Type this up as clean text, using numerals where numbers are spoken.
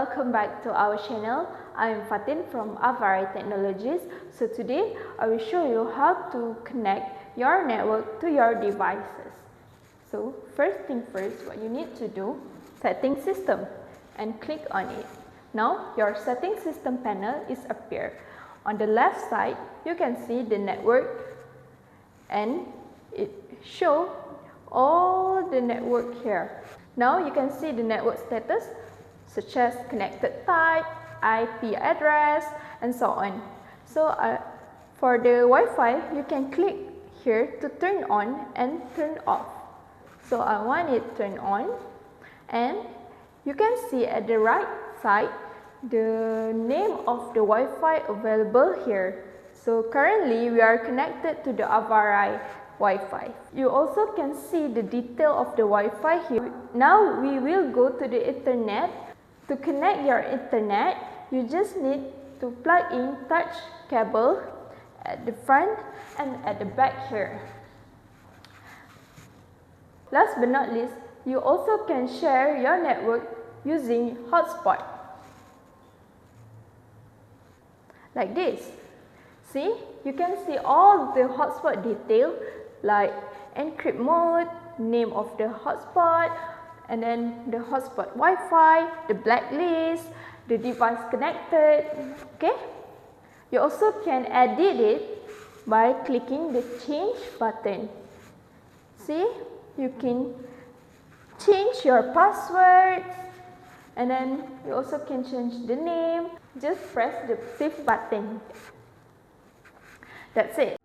welcome back to our channel. I am Fatin from Avari Technologies. So today I will show you how to connect your network to your devices. So first thing first, what you need to do, setting system and click on it. Now your setting system panel is appear. On the left side, you can see the network and it show all the network here. Now you can see the network status such as connected type, IP address, and so on. So for the Wi-Fi, you can click here to turn on and turn off. So I want it turned on, and you can see at the right side the name of the Wi-Fi available here. So currently we are connected to the Avari Wi-Fi. You also can see the detail of the Wi-Fi here. Now we will go to the Ethernet. To connect your Ethernet, you just need to plug in touch cable at the front and at the back here. Last but not least, you also can share your network using hotspot. Like this. See, you can see all the hotspot detail like encrypt mode, name of the hotspot, and then the hotspot Wi-Fi, the blacklist, the device connected. Okay. You also can edit it by clicking the change button. See, you can change your password, and then you also can change the name. Just press the save button. That's it.